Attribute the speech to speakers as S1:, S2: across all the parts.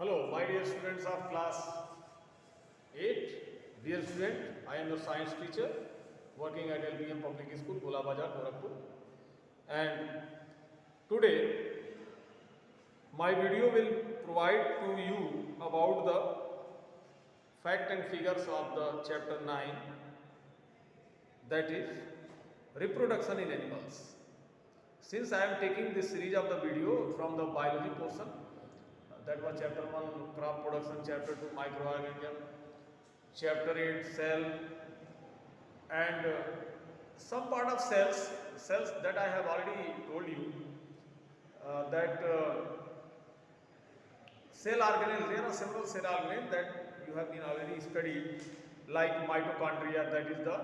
S1: Hello, my dear students of class 8. Dear student, I am your science teacher working at LBM Public School, Gola Bazar, Gorakhpur. And today, my video will provide to you about the fact and figures of the chapter 9, that is reproduction in animals. Since I am taking this series of the video from the biology portion, that was chapter 1 crop production, chapter 2 microorganism, chapter 8 cell, and some part of cells that I have already told you that cell organelles, there are several cell organelles that you have been already studied, like mitochondria, that is the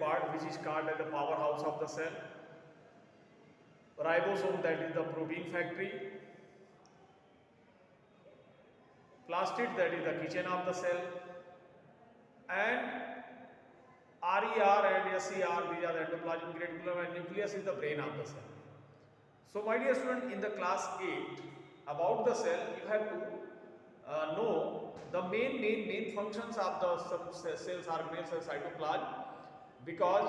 S1: part which is called as the powerhouse of the cell. Ribosome, that is the protein factory. Plastid, that is the kitchen of the cell. And RER and SER, these are the endoplasmic reticulum, and nucleus is the brain of the cell. So my dear student, in the class 8 about the cell, you have to know the main functions of the cells, organelles and cytoplasm, because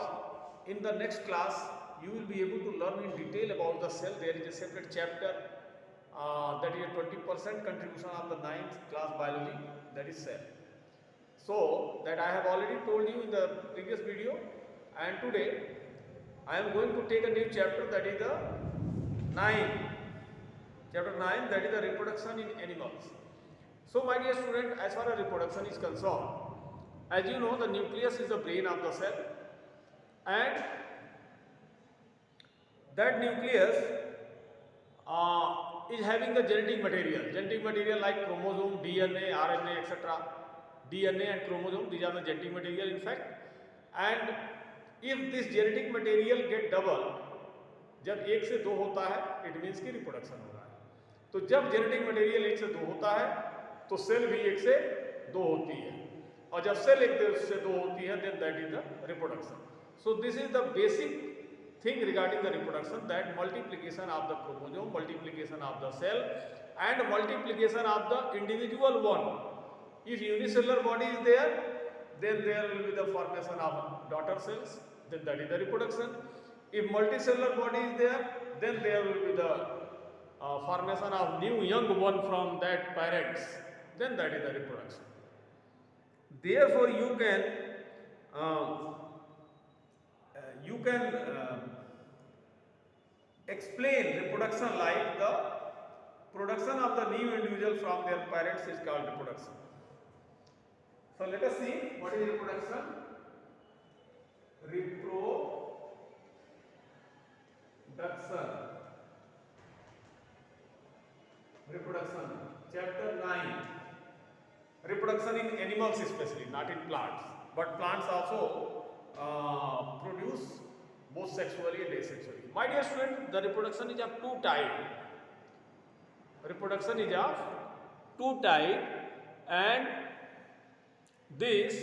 S1: in the next class you will be able to learn in detail about the cell. There is a separate chapter that is a 20% contribution of the 9th class biology, that is cell. So that I have already told you in the previous video, and today I am going to take a new chapter, that is the chapter 9, that is the reproduction in animals. So my dear student, as far as reproduction is concerned, as you know, the nucleus is the brain of the cell, and that nucleus is having the genetic material like chromosome, DNA, RNA, etc. DNA and chromosome, these are the genetic material in fact. And if this genetic material get double, जब 1 से 2 होता है, it means कि reproduction हो रहा है. तो जब genetic material 1 से 2 होता है, तो सेल भी 1 से 2 होती है, और जब सेल 1 से 2 होती है, then that is the reproduction. So this is the basic thing regarding the reproduction, that multiplication of the chromosome, multiplication of the cell, and multiplication of the individual one. If unicellular body is there, then there will be the formation of daughter cells, then that is the reproduction. If multicellular body is there, then there will be the formation of new young one from that parents, then that is the reproduction. Therefore you can explain reproduction like the production of the new individual from their parents is called reproduction. So let us see what is reproduction. Reproduction, chapter 9. Reproduction in animals especially, not in plants, but plants also produce both sexually and asexually. My dear student, the reproduction is of two types. Reproduction is of two types, and this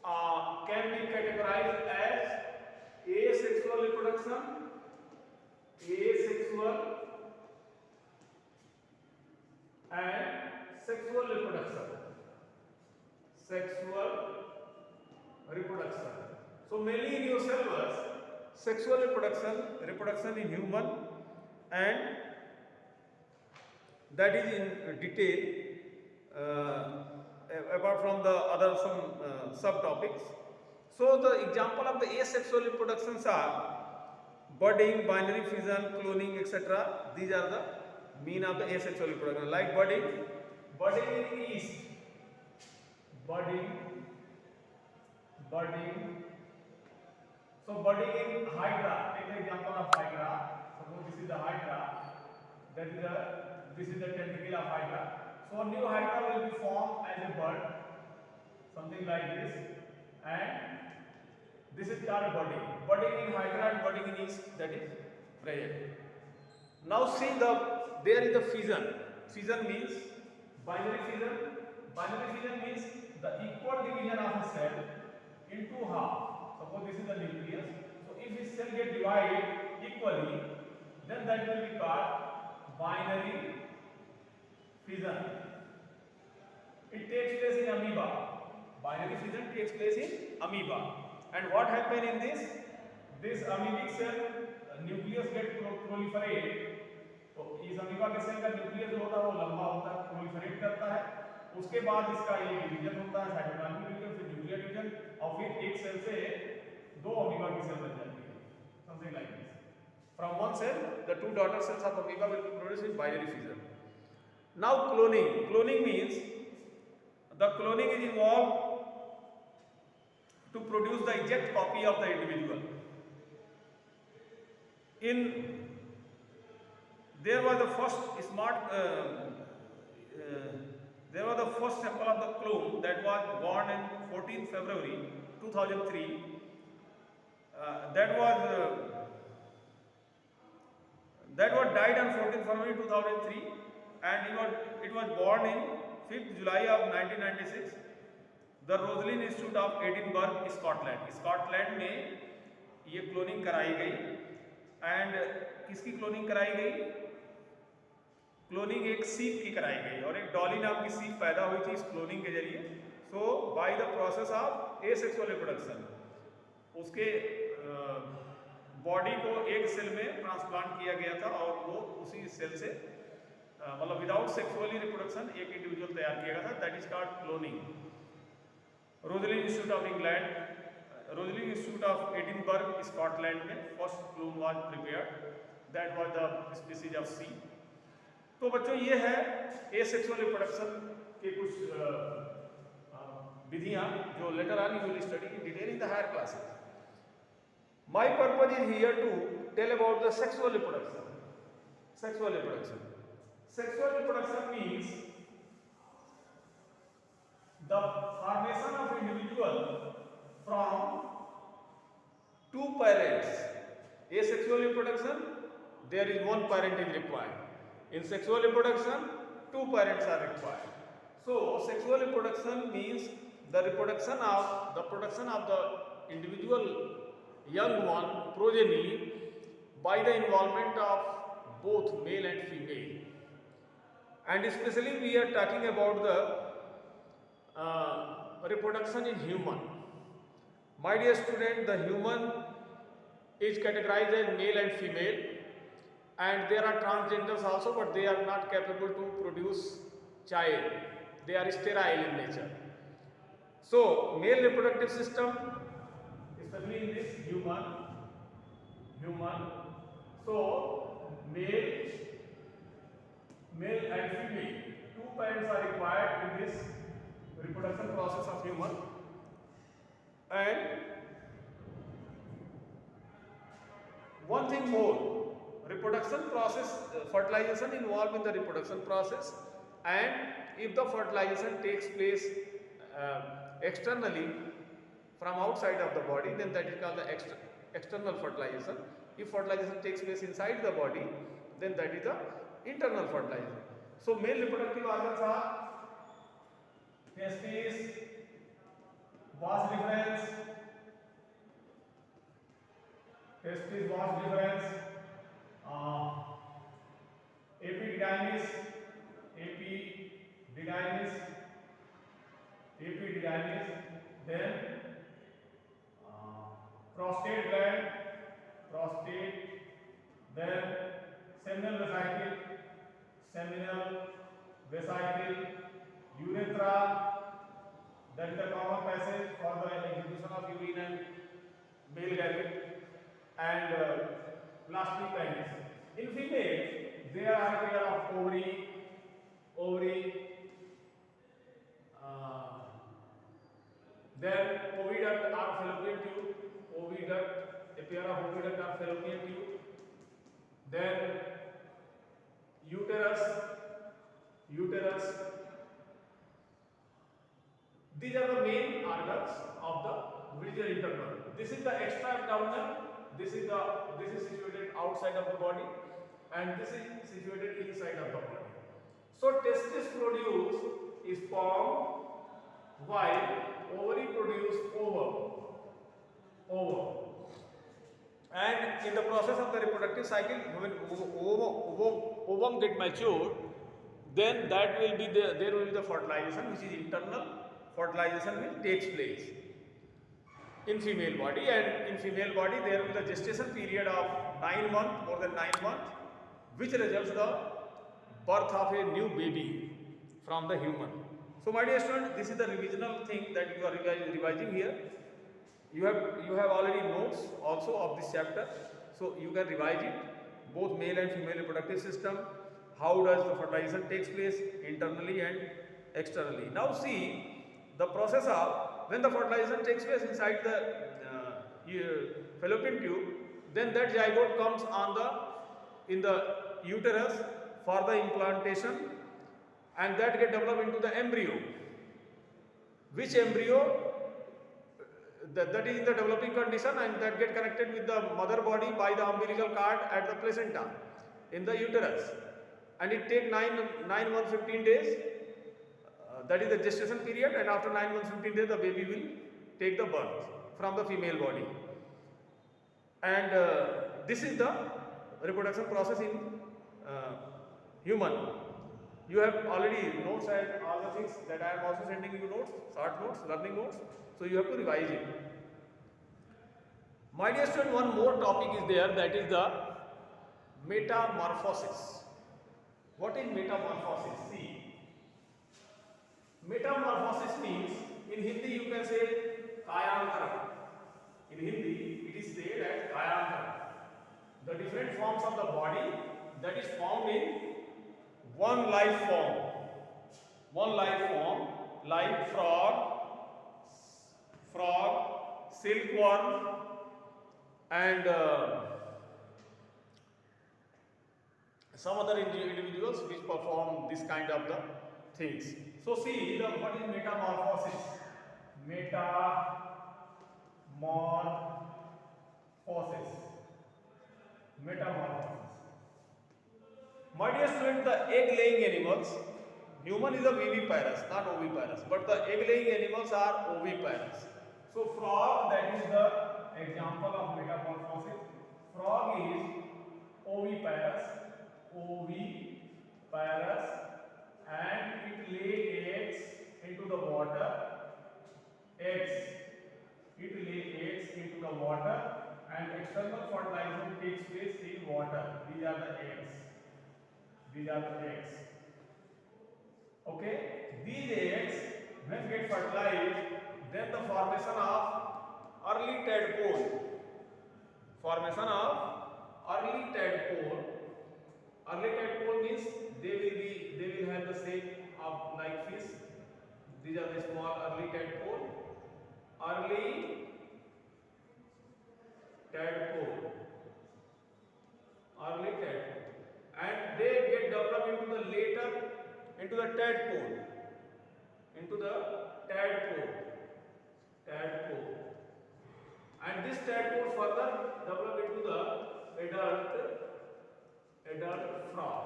S1: can be categorized as asexual reproduction, and sexual reproduction. So mainly in your syllabus, sexual reproduction in human, and that is in detail apart from the other some subtopics. So the example of the asexual reproductions are budding, binary fission, cloning, etc. These are the mean of the asexual reproduction. Like budding in yeast, budding. So budding in hydra. Take the example of hydra. Suppose this is the hydra. This is the tentacle of hydra. So a new hydra will be formed as a bud, something like this, and this is called budding. Budding in hydra and budding in yeast, that is present. Now see there is the fission. Fission means binary fission. Binary fission means the equal division of a cell into half. Suppose this is the nucleus. So if this cell get divided equally, then that will be called binary fission. It takes place in amoeba. Binary fission takes place in amoeba. And what happens in this? This amoebic cell nucleus get proliferate. तो इस amoeba के cell का nucleus जो होता है वो लंबा होता है, प्रोलिफरेट करता है। उसके बाद इसका ये डिवीजन होता है, साइटोप्लाज्मिक डिवीजन, फिर न्यूक्लियर डिवीजन, और फिर एक सेल से दो अमीबा की सेल बन जाती है, something like this. From one cell, the two daughter cells of amoeba will be produced in binary fission. Now cloning. Cloning means the cloning is involved to produce the exact copy of the individual. There was the first sample of the clone that was born in 14 February 2003. That was died on 14 February 2003, and it was born in 5th July of 1996. The Roslin Institute of Edinburgh, Scotland. Scotland में ये cloning कराई गई. And किसकी cloning कराई गई? Cloning एक सीप की कराई गई और एक डॉली नाम की सीप पैदा हुई थी इस क्लोनिंग के जरिए. So by the process of asexual reproduction उसके बॉडी को एक सेल में ट्रांसप्लांट किया गया था और वो उसी सेल से मतलब विदाउट सेक्सुअली रिप्रोडक्शन एक इंडिविजुअल तैयार किया गया था. That is called cloning. Roslin Institute of England, Roslin Institute of Edinburgh, Scotland में first clone was prepared. That was the species of sea. तो बच्चों ये है एसेक्सुअल रिप्रोडक्शन के कुछ विधियां जो later on you will study in detail in the higher classes. My purpose is here to tell about the sexual reproduction. Sexual reproduction. Sexual reproduction means the formation of individual from two parents. Asexual reproduction, there is one parent is required. In sexual reproduction, two parents are required. So, sexual reproduction means the production of the individual young one progeny by the involvement of both male and female. And especially we are talking about the reproduction in human. My dear student, the human is categorized as male and female, and there are transgenders also, but they are not capable to produce child. They are sterile in nature. So male reproductive system, especially in this human, so male and female, two parents are required in this reproduction process of human. And one thing more, reproduction process, fertilization involved in the reproduction process, and if the fertilization takes place externally from outside of the body, then that is called the external fertilization. If fertilization takes place inside the body, then that is the internal fertilization. So male reproductive organs are testes, vas deferens, epididymis, then prostate gland, then seminal vesicle, urethra, that is the common passage for the execution of urine and male gamete, and lastly penis. In female, there are a pair of ovary, then oviduct or fallopian tube, a pair of oviduct or fallopian tube, then uterus. These are the main organs of the visual internal. This is the extra abdominal. This is situated outside of the body, and this is situated inside of the body. So testes produce sperm while ovary produce ovum. And in the process of the reproductive cycle, when ovum get matured, then that will be there will be the fertilization, which is internal fertilization will takes place in female body, and in female body there will be the gestation period of 9 months, more than 9 months, which results the birth of a new baby from the human. So my dear student, this is the revisional thing that you are revising here. You have already notes also of this chapter, so you can revise it, both male and female reproductive system, how does the fertilization takes place internally and externally. Now see the process of when the fertilization takes place inside the fallopian tube, then that zygote comes on the in the uterus for the implantation, and that get developed into the embryo, which embryo that is in the developing condition, and that get connected with the mother body by the umbilical cord at the placenta in the uterus, and it take 9 months 15 days, that is the gestation period, and after 9 months 15 days the baby will take the birth from the female body. And this is the reproduction process in human. You have already notes and all the things that I am also sending you notes, short notes, learning notes, so you have to revise it. My dear student, one more topic is there, that is the metamorphosis. What is metamorphosis? See, metamorphosis means, in Hindi you can say kayantaram. In Hindi it is said as kayantaram. The different forms of the body that is found in one life form like frog, silkworm, and some other individuals which perform this kind of the things. So see what is metamorphosis. Metamorphosis. My dear student, the egg laying animals, human is a viviparous, not oviparous, but the egg laying animals are oviparous. So frog, that is the example of metamorphosis. Frog is oviparous, and it lay eggs into the water. And external fertilization takes place in water. These are the eggs. Okay, these eggs when get fertilized, then the formation of early tadpole. Early tadpole means they will have the shape of like fish. These are the small early tadpole. And they get developed into the tadpole. And this tadpole further develop into the adult frog.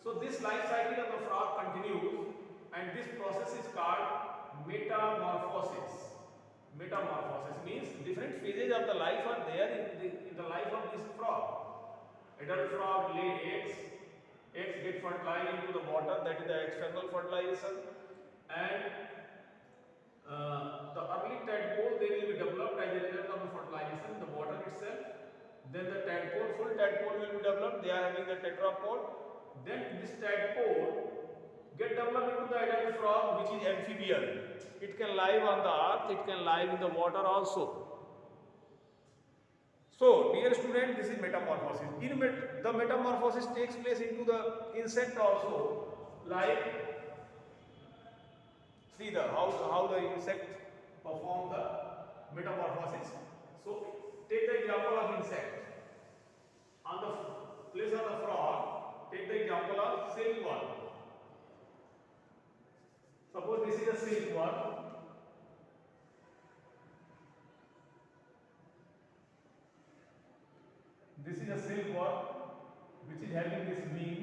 S1: So this life cycle of the frog continues, and this process is called metamorphosis. Metamorphosis means different phases of the life are there in the life of this frog. Adult frog lay eggs get fertilized into the water, that is the external fertilization, and the early tadpole, they will be developed as a result of the fertilization in the water itself. Then the full tadpole will be developed, they are having the tetrapod. Then this tadpole get developed into the adult frog, which is amphibian. It can live on the earth, it can live in the water also. So dear student, this is metamorphosis. The metamorphosis takes place into the insect also, like see how the insect perform the metamorphosis. So take the example of insect. On the place of the frog, take the example of silkworm. Suppose this is a silkworm. This is a silkworm which is having this wing.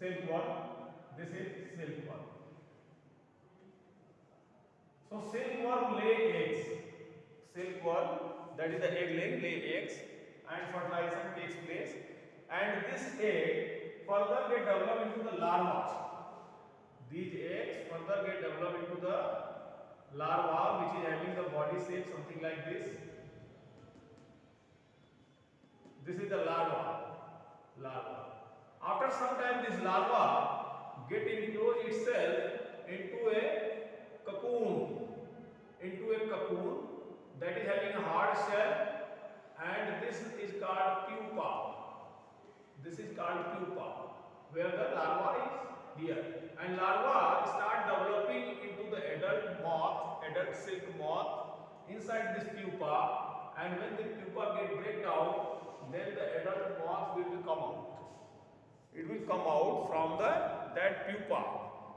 S1: Silkworm. This is silkworm. So silkworm lay eggs. Silkworm, that is the egg laying, lay eggs, and fertilization takes place. And this egg further get developed into the larva. These eggs further get developed into the larva, which is having the body shape something like this. This is the larva. After some time, this larva get enclose itself into a cocoon, that is having a hard shell, and this is called pupa. Where the larva is here, and larva start developing into the adult silk moth inside this pupa, and when the pupa get break down, then the adult moth will come out. It will come out from that pupa.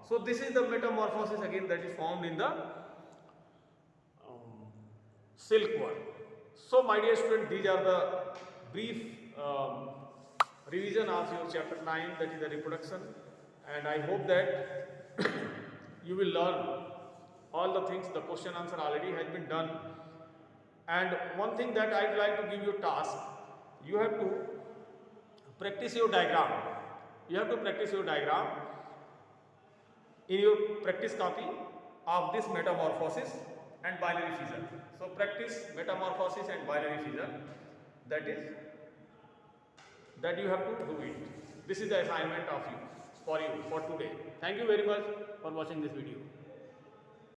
S1: So this is the metamorphosis again that is formed in the silkworm. So my dear student, these are the brief revision of your chapter 9, that is the reproduction, and I hope that you will learn all the things. The question answer already has been done, and one thing that I'd like to give you a task, you have to practice your diagram. In your practice copy of this metamorphosis and binary fission. So practice metamorphosis and binary fission, that you have to do it. This is the assignment of you for today. Thank you very much for watching this video.